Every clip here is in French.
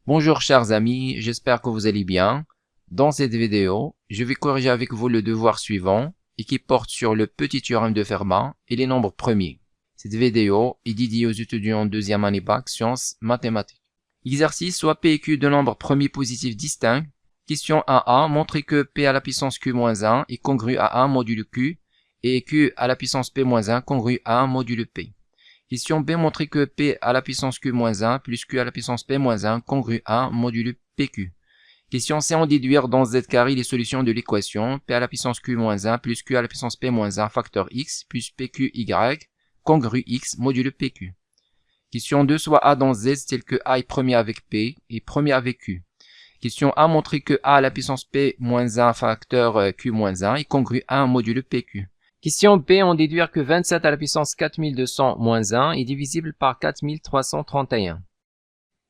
Bonjour chers amis, j'espère que vous allez bien. Dans cette vidéo, je vais corriger avec vous le devoir suivant et qui porte sur le petit théorème de Fermat et les nombres premiers. Cette vidéo est dédiée aux étudiants en deuxième année bac sciences mathématiques. Exercice soit P et Q de nombres premiers positifs distincts. Question 1a, montrer que P à la puissance Q-1 est congru à 1 modulo Q et Q à la puissance P-1 congru à 1 modulo P. Question B, montrer que P à la puissance Q-1 plus Q à la puissance P-1 congru à 1 modulo PQ. Question C, en déduire dans Z carré les solutions de l'équation P à la puissance Q-1 plus Q à la puissance P-1 facteur X plus PQY congru X modulo PQ. Question 2, soit A dans Z tel que A est premier avec P et premier avec Q. Question A, montrer que A à la puissance P-1 facteur Q-1 est congru à 1 modulo PQ. Question B, on déduire que 27 à la puissance 4200-1 est divisible par 4331.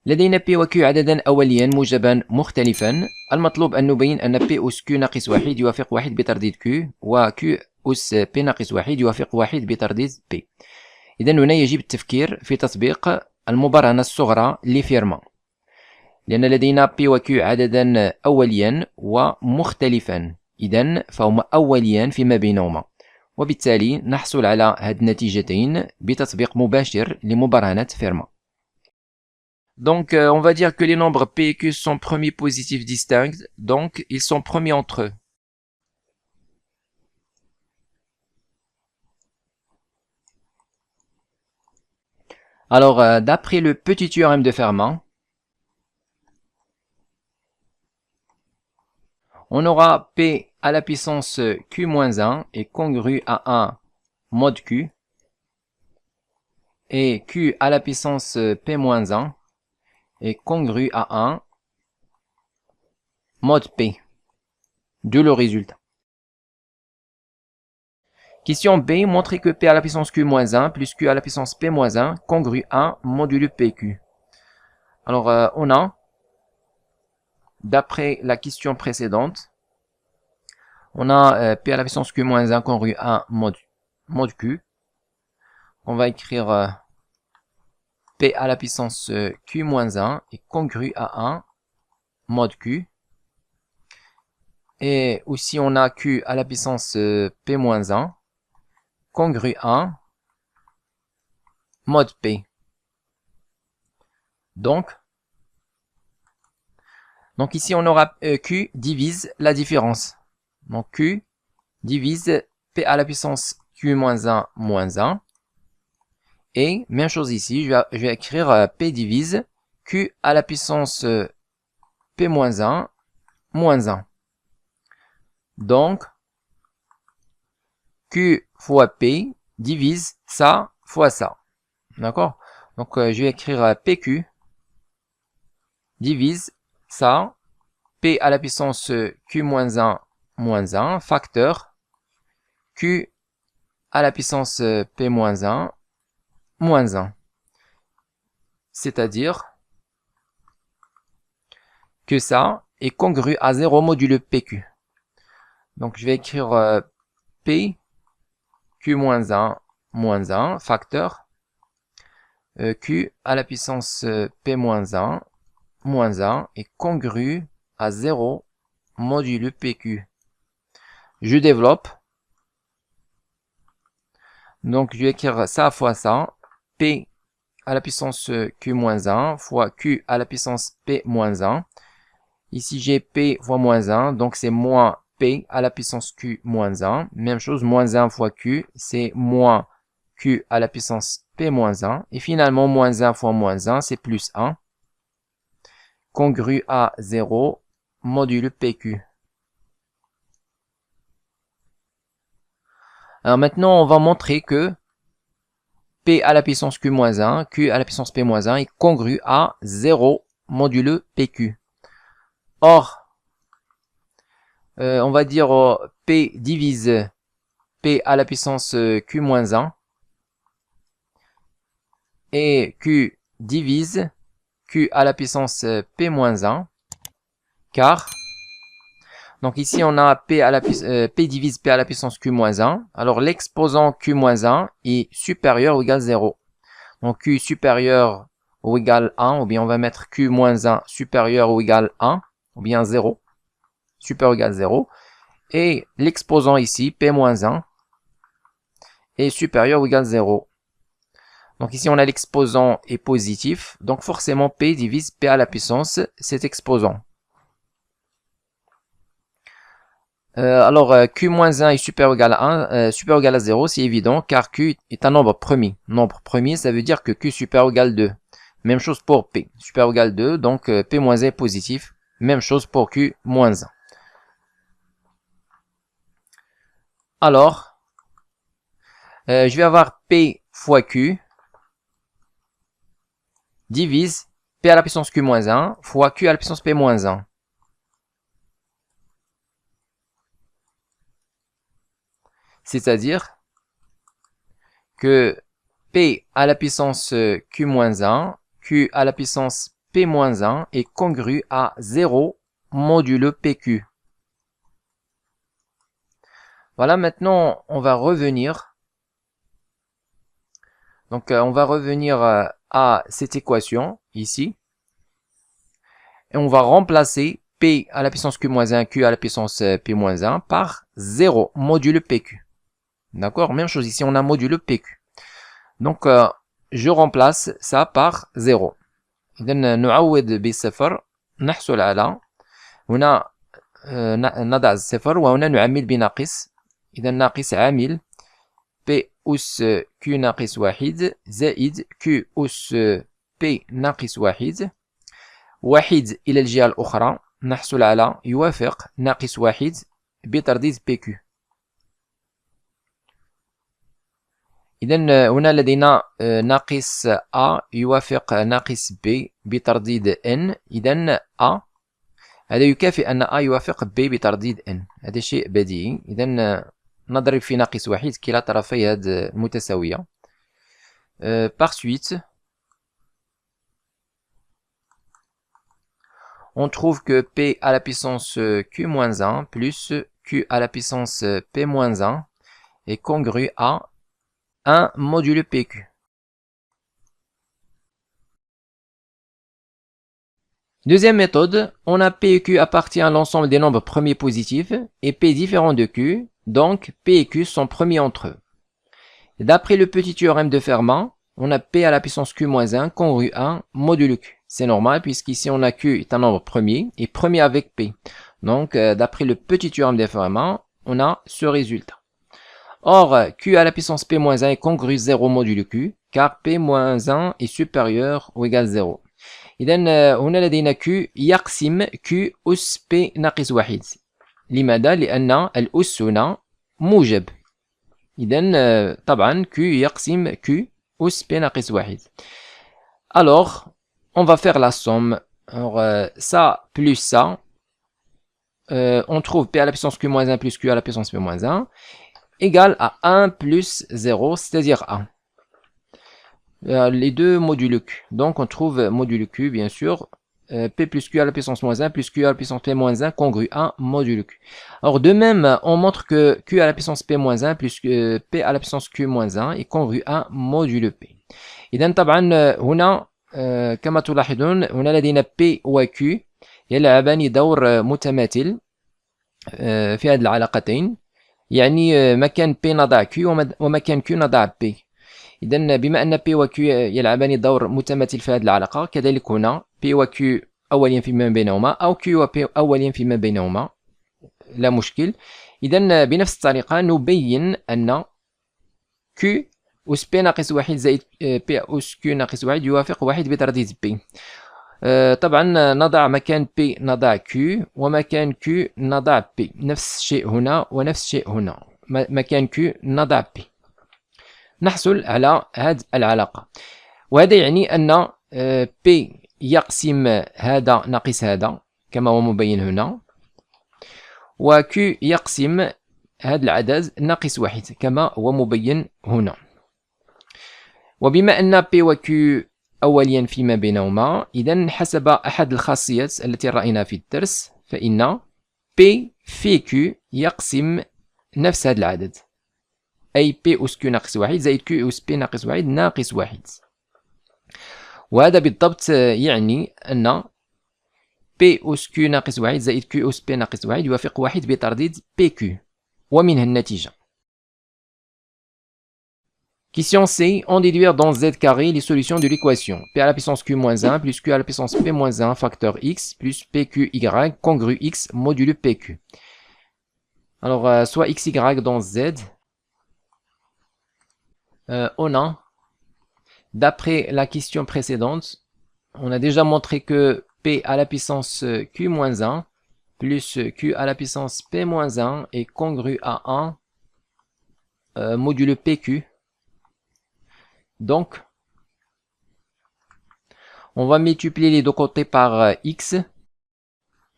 لدينا P و Q عددا أوليا موجبا مختلفا. المطلوب أن نبين أن P أس Q ناقص 1 يوافق 1 بترديد Q و Q أس P ناقص 1 يوافق 1 بترديد P. إذا هنا يجب التفكير في تطبيق المبرهنة الصغرى لفيرما، لأن لدينا P و Q عددا أوليا ومختلفا، إذا فهما أوليان فيما بينهما، وبالتالي نحصل على هاد النتيجتين بتطبيق مباشر لمبرهنة فيرما. Donc on va dire que les nombres P et Q sont premiers positifs distincts, donc ils sont premiers entre eux. Alors d'après le petit théorème de Fermat, on aura P à la puissance Q-1 est congru à 1 mod Q et Q à la puissance P-1 est congru à 1 mod P, d'où le résultat. Question B, montrer que P à la puissance Q-1 plus Q à la puissance P-1 congru à 1 modulo PQ. Alors on a, d'après la question précédente, on a P à la puissance Q-1 congru à 1 mod Q. On va écrire P à la puissance Q-1 est congru à 1 mod Q. Et aussi on a Q à la puissance P-1 congru à mod P. Donc ici on aura Q divise la différence. Donc Q divise P à la puissance Q-1 moins 1. Et même chose ici, je vais écrire P divise Q à la puissance P-1 moins 1. Donc Q fois P divise ça fois ça. D'accord? Donc je vais écrire PQ divise ça, P à la puissance Q-1 moins 1 facteur Q à la puissance P-1 moins 1. C'est-à-dire que ça est congru à 0 modulo PQ. Donc je vais écrire P Q-1 moins 1 facteur Q à la puissance P-1 moins 1 est congru à 0 modulo PQ. Je développe. Donc je vais écrire ça fois ça. P à la puissance Q-1 fois Q à la puissance P-1. Ici j'ai P fois moins 1, donc c'est moins P à la puissance Q-1. Même chose, moins 1 fois Q, c'est moins Q à la puissance P-1. Et finalement, moins 1 fois moins 1, c'est plus 1. Congru à 0 modulo PQ. Alors maintenant, on va montrer que P à la puissance Q-1, Q à la puissance P-1 est congru à 0 modulo PQ. Or, on va dire P divise P à la puissance Q-1 et Q divise Q à la puissance P-1 car donc ici on a P divise P à la puissance Q-1. Alors l'exposant Q-1 est supérieur ou égal à 0. Donc Q supérieur ou égal 1, ou bien on va mettre Q moins 1 supérieur ou égal 1, ou bien 0, supérieur ou égal 0, et l'exposant ici, P moins 1, est supérieur ou égal 0. Donc ici on a l'exposant est positif, donc forcément P divise P à la puissance cet exposant. Alors Q-1 est supérieur ou égal à 1, supérieur ou égal à 0, c'est évident, car Q est un nombre premier. Nombre premier, ça veut dire que Q supérieur ou égal à 2. Même chose pour P, supérieur ou égal à 2, donc P-1 est positif. Même chose pour Q-1. Alors, je vais avoir P fois Q divise P à la puissance Q-1 fois Q à la puissance P-1. C'est-à-dire que P à la puissance Q-1, Q à la puissance P-1 est congru à 0 modulo PQ. Voilà, maintenant on va revenir. Donc on va revenir à cette équation ici. Et on va remplacer P à la puissance Q-1, Q à la puissance P-1 par 0 modulo PQ. D'accord? Même chose ici, on a modulo PQ. Donc, je remplace ça par 0. إذا نعوض بالصفر نحصل على هنا نضع الصفر وهنا نعمل بناقص. إذا ناقص عامل P أس Q ناقص واحد زائد Q أس P ناقص واحد. واحد إلى الجهة الأخرى نحصل على يوافق ناقص واحد بترديد PQ. إذا هنا لدينا ناقص A يوافق ناقص B بترديد N. إذا A هذا يكافئ أن A يوافق B بترديد N. هذا شيء بديهي. إذا نضرب في ناقص واحد كلا طرفي هذه المتساوية. Par suite, on trouve que P à la puissance Q-1 plus Q à la puissance P-1 est congru à 1 modulo PQ. Deuxième méthode, on a P et Q appartient à l'ensemble des nombres premiers positifs et P différent de Q, donc P et Q sont premiers entre eux. D'après le petit théorème de Fermat, on a P à la puissance Q-1 congru 1 modulo Q. C'est normal puisqu'ici on a Q est un nombre premier et premier avec P. Donc d'après le petit théorème de Fermat, on a ce résultat. Or, Q à la puissance P-1 est congru 0 modulo Q, car P-1 est supérieur ou égal à 0. إذا هنا لدينا Q يقسم Q أس P ناقص واحد. لماذا؟ لأن الأس هنا موجب. إذا طبعا Q يقسم Q أس P ناقص واحد. Alors, on va faire la somme. Alors, ça plus ça, on trouve P à la puissance Q-1 plus Q à la puissance P-1 égale à 1 plus 0, c'est-à-dire 1. Les deux modulo Q. Donc on trouve modulo Q, bien sûr, P plus Q à la puissance moins 1 plus Q à la puissance P moins 1 congru à modulo Q. Alors de même, on montre que Q à la puissance P moins 1 plus P à la puissance Q moins 1 est congru à modulo P. إذا طبعا هنا كما تلاحظون هنا لدينا P و Q يلعبان دور متماثل في هذه العلاقتين. يعني مكان P نضع Q ومكان Q نضع P. إذا بما أن P و Q يلعبان دور متماثل في هذه العلاقة، كذلك هنا P و Q أوليا فيما بينهما أو Q و P أوليا فيما بينهما، لا مشكل. إذا بنفس الطريقة نبين أن Q أس P ناقص واحد زائد P أس Q ناقص واحد يوافق واحد بترديد P. طبعا نضع مكان P نضع Q ومكان Q نضع P. نفس الشيء هنا ونفس الشيء هنا، مكان Q نضع P. نحصل على هذه العلاقة، وهذا يعني أن P يقسم هذا ناقص هذا كما هو مبين هنا، و Q يقسم هذا العدد ناقص واحد كما هو مبين هنا. وبما أن P و Q أوليا فيما بينهما، إذا حسب أحد الخاصيات التي رأيناها في الدرس، فإن P في Q يقسم نفس هذا العدد، أي P أس Q ناقص واحد زائد Q أس P ناقص واحد ناقص واحد. وهذا بالضبط يعني أن P أس Q ناقص واحد زائد Q أس P ناقص واحد يوافق واحد بترديد PQ ومنها النتيجة. Question C. En déduire dans Z carré les solutions de l'équation P à la puissance Q moins 1 plus Q à la puissance P moins 1 facteur X plus PQY congru X modulo PQ. Alors, soit XY dans Z, on a, d'après la question précédente, on a déjà montré que P à la puissance Q moins 1 plus Q à la puissance P moins 1 est congru à 1 modulo PQ. Donc, on va multiplier les deux côtés par X.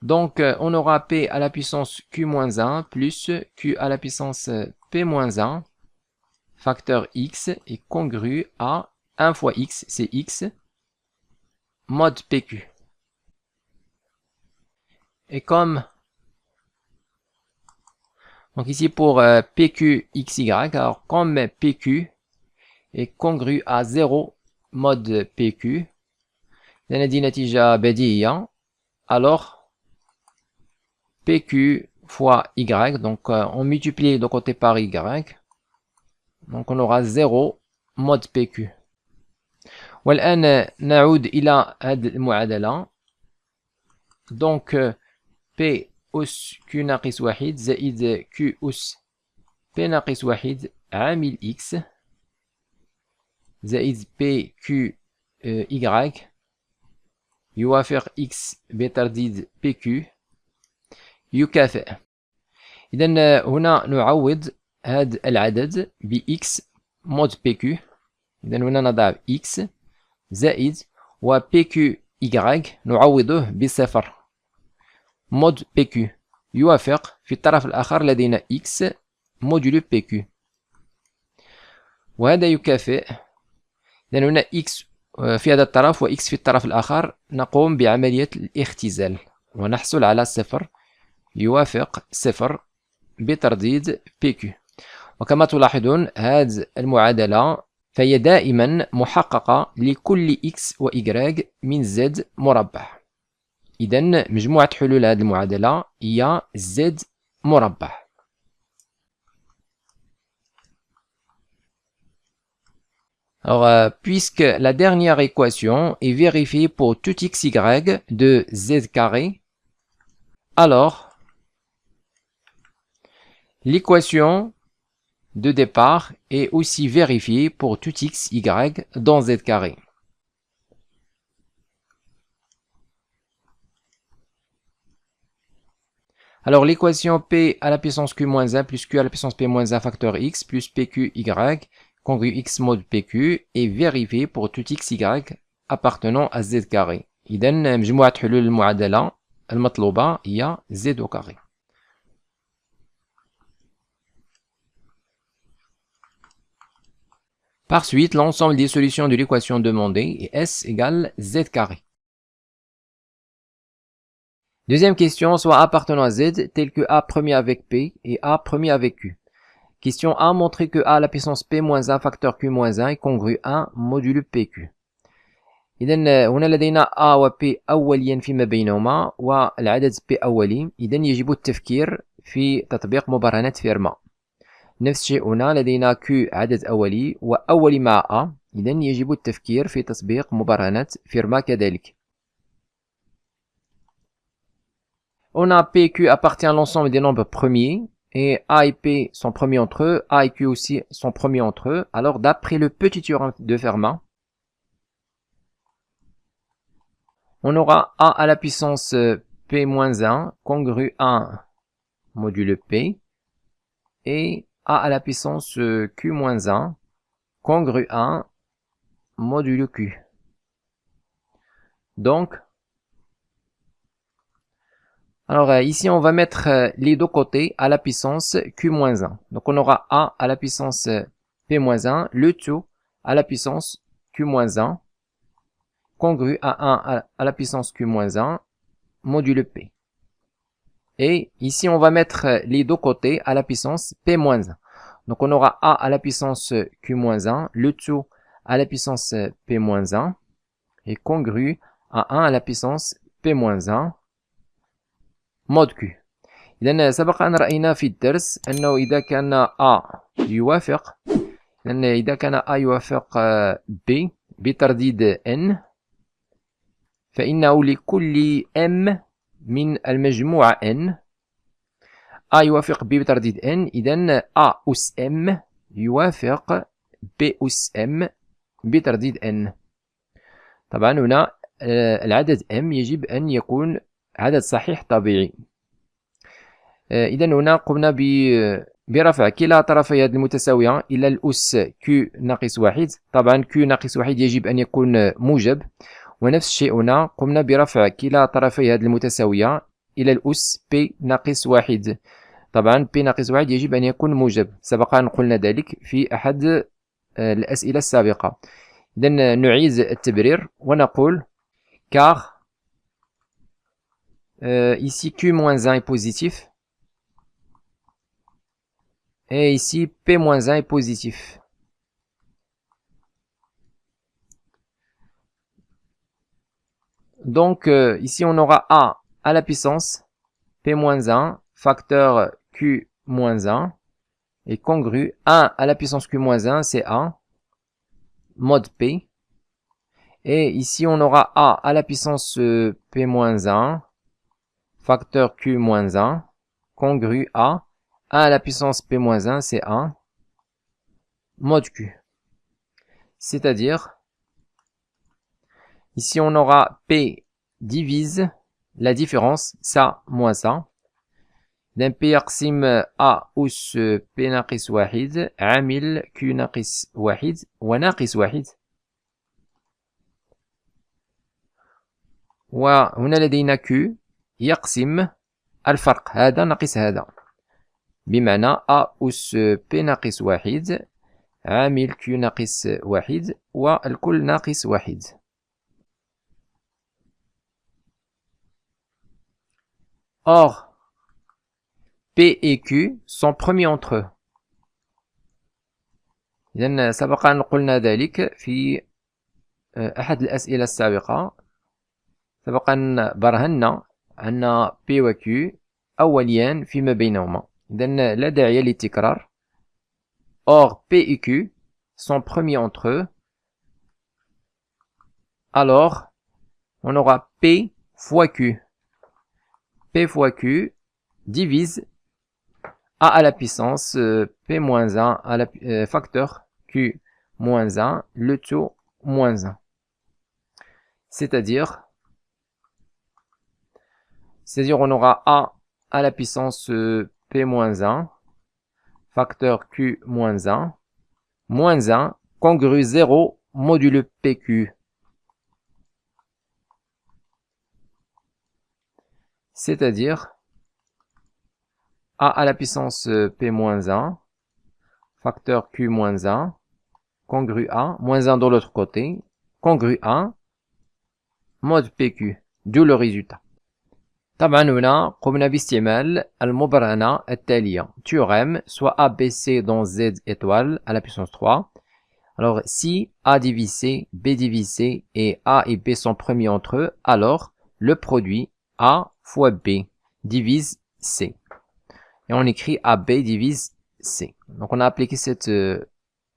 Donc, on aura P à la puissance Q moins 1 plus Q à la puissance P moins 1 facteur X est congru à 1 fois X, c'est X, mod PQ. Et comme, donc ici pour PQXY, alors comme PQ est congru à 0 mod PQ, لندي نتيجة بديهية, alors PQ fois Y, donc on multiplie les deux côtés par Y, donc on aura 0 mod PQ. والآن نعود إلى هذه المعادلة, donc P أس Q ناقص واحد زائد Q أس P ناقص واحد عامل X زائد PQ Y يوافق X بترديد PQ يكافئ. إذن هنا نعوض هذا العدد ب X mod PQ. إذن هنا نضع X زائد و PQY نعوضه بصفر mod PQ يوافق في الطرف الآخر لدينا X موديلو PQ وهذا يكافئ. إذن هنا X في هذا الطرف و X في الطرف الآخر, نقوم بعملية الاختزال ونحصل على صفر يوافق صفر بترديد PQ. وكما تلاحظون هذه المعادلة فهي دائما محققة لكل X و Y من Z مربع. إذن مجموعة حلول هذه المعادلة هي Z مربع. Alors, puisque la dernière équation est vérifiée pour tout xy de z carré, alors l'équation de départ est aussi vérifiée pour tout xy dans z carré. Alors l'équation P à la puissance Q-1 plus Q à la puissance P-1 facteur X plus PQY congru X mod PQ est vérifié pour tout XY appartenant à Z carré. إذن مجموعة حلول المعادلة المطلوبة هي Z au carré. Par suite, l'ensemble des solutions de l'équation demandée est S égale Z carré. Deuxième question, soit appartenant à Z tel que A premier avec P et A premier avec Q. Question A, montrer que A à la puissance P-1 facteur Q-1 est congru 1 modulo PQ. إذن هنا لدينا A و P أوليا فيما بينهما والعدد P أولي. إذن يجب التفكير في تطبيق مبرهنة فيرما. نفس الشيء هنا لدينا Q عدد أولي وأولي مع A. إذن يجب التفكير في تطبيق مبرهنة فيرما كذلك. On a P et Q appartient à l'ensemble des nombres premiers. Et A et P sont premiers entre eux, A et Q aussi sont premiers entre eux. Alors d'après le petit théorème de Fermat, on aura A à la puissance P-1 congru 1 modulo P et A à la puissance Q-1 congru 1 modulo Q. Donc, alors ici on va mettre les deux côtés à la puissance Q-1. Donc on aura A à la puissance P-1, le tout à la puissance Q-1, congru à 1 à la puissance Q-1, modulo P. Et ici on va mettre les deux côtés à la puissance P-1. Donc on aura A à la puissance Q-1, le tout à la puissance P-1, est congru à 1 à la puissance P-1 mod Q. إذن سبق أن رأينا في الدرس أنه إذا كان A يوافق إذا كان A يوافق B بترديد N فإنه لكل M من المجموعة N A يوافق B بترديد N إذن A أس M يوافق B أس M بترديد N. طبعا هنا العدد M يجب أن يكون عدد صحيح طبيعي. إذن هنا قمنا برفع كلا طرفي هذه المتساوية إلى الأس Q ناقص واحد. طبعا Q ناقص واحد يجب أن يكون موجب، ونفس الشيء هنا قمنا برفع كلا طرفي هذه المتساوية إلى الأس P ناقص واحد. طبعا P ناقص واحد يجب أن يكون موجب، سبق أن قلنا ذلك في أحد الأسئلة السابقة. إذن نعيد التبرير ونقول car ici Q-1 est positif et ici P-1 est positif. Donc ici on aura A à la puissance P-1 facteur Q-1 est congru 1 à la puissance Q-1 c'est A mod P. Et ici on aura A à la puissance P-1 facteur Q-1 congru A 1 à la puissance P-1 c'est A mod Q. C'est-à-dire, ici on aura P divise la différence, ça moins ça. d'un P يقسم A أس P ناقص واحد عامل Q ناقص واحد وناقص واحد. وهنا لدينا Q يقسم الفرق هذا ناقص هذا، بمعنى A أس P ناقص واحد عامل Q ناقص واحد والكل ناقص واحد. Or, P et Q sont premiers entre eux. إذن سبق أن قلنا ذلك في أحد الأسئلة السابقة. سبق أن برهنا أن P و Q أوليان فيما بينهما. إذن لا داعي للتكرار. Or, P et Q sont premiers entre eux. Alors, on aura P fois Q. P fois Q divise A à la puissance P-1 à la facteur Q-1, le tout moins 1. C'est-à-dire on aura A à la puissance P-1 facteur Q-1 moins 1 congru 0 modulo PQ. C'est-à-dire A à la puissance P-1 facteur Q-1 congru A moins 1 de l'autre côté congru A mod PQ, d'où le résultat. طبعا هنا قمنا باستعمال المبرهنة التالية théorème soit ABC dans Z étoile à la puissance 3. Alors si A divise C, B divise C et A et B sont premiers entre eux, alors le produit A fois B divise C. Et on écrit AB divise C. Donc on a appliqué ce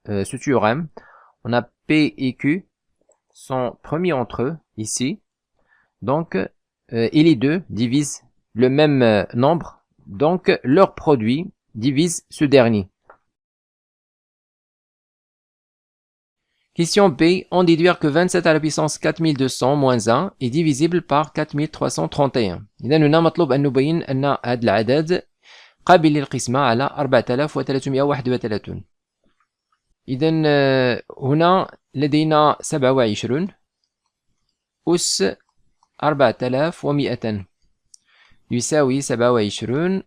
théorème. On a P et Q sont premiers entre eux ici. Donc et les deux divisent le même nombre. Donc leur produit divise ce dernier. Question B. En déduire que 27 à la puissance 4200 moins 1 est divisible par 4331. إذا هنا مطلوب أن نبين أن هذا العدد قابل للقسمة على 4331. إذا هنا لدينا 27 أس 4200 يساوي 27.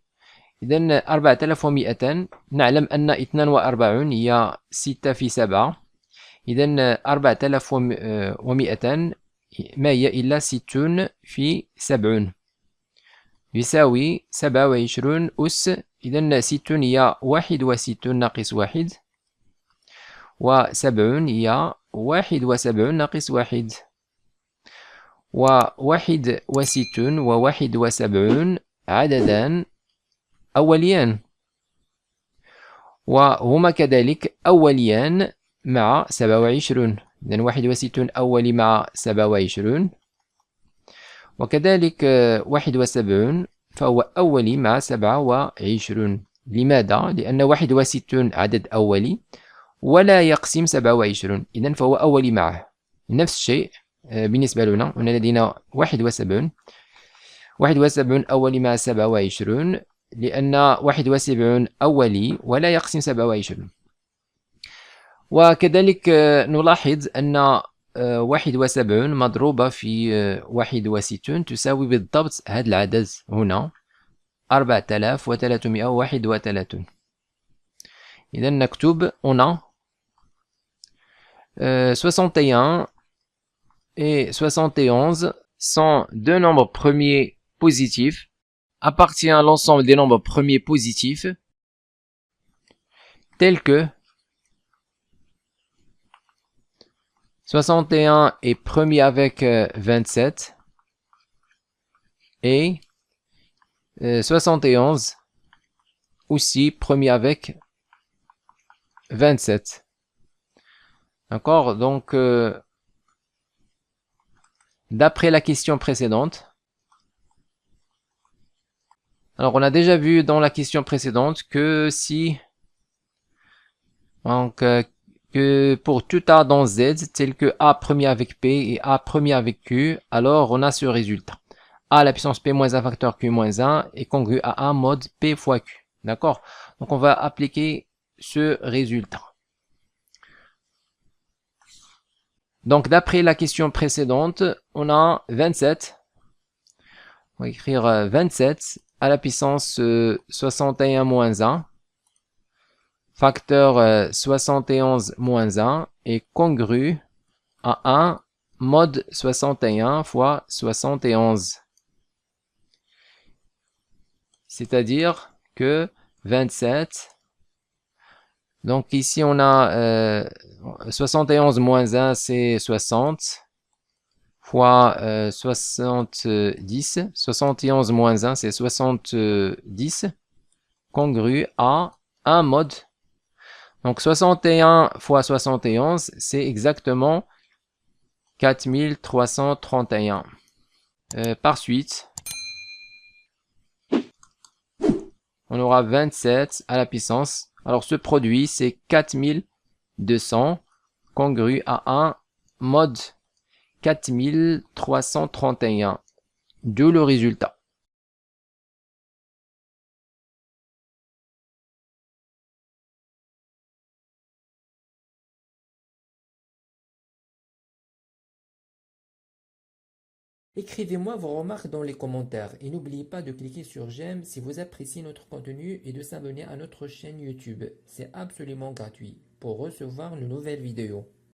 إذا 4200 نعلم أن 42 هي 6 في 7. إذا 4200 ما هي إلا 60 في 70 يساوي 27 أس. إذا 60 هي 61 ناقص 1 و 70 هي 71 ناقص 1. وواحد وستون وواحد وسبعون عددان أوليان، وهما كذلك أوليان مع 27. إذن 61 أولي مع 27، وكذلك 71 فهو أولي مع 27. لماذا؟ لأن 61 عدد أولي ولا يقسم 27، إذن فهو أولي معه. نفس الشيء بالنسبة لنا، هنا لدينا 71 أولي مع 27، لأن 71 أولي ولا يقسم 27. وكذلك نلاحظ أن 71 مضروبة في 61 تساوي بالضبط هذا العدد هنا 4331. إذا نكتب هنا 61 et 71 sont deux nombres premiers positifs, appartient à l'ensemble des nombres premiers positifs tels que 61 est premier avec 27 et 71 aussi premier avec 27. D'accord? Donc, d'après la question précédente, alors on a déjà vu dans la question précédente que si, donc, que pour tout A dans Z, tel que A premier avec P et A premier avec Q, alors on a ce résultat. A à la puissance P moins 1 facteur Q moins 1 est congru à 1 mode P fois Q. D'accord? Donc on va appliquer ce résultat. Donc d'après la question précédente, on a 27. On va écrire 27 à la puissance 61 moins 1. Facteur 71 moins 1 est congru à 1 mode 61 fois 71. C'est-à-dire que 27, donc ici on a 71 moins 1 c'est 60 fois 70, 71 moins 1 c'est 70 congru à 1 mode. Donc 61 fois 71 c'est exactement 4331. Par suite, on aura 27 à la puissance. Alors ce produit c'est 4200 congru à 1 mode 4331. D'où le résultat. Écrivez-moi vos remarques dans les commentaires et n'oubliez pas de cliquer sur j'aime si vous appréciez notre contenu et de s'abonner à notre chaîne YouTube. C'est absolument gratuit pour recevoir de nouvelles vidéos.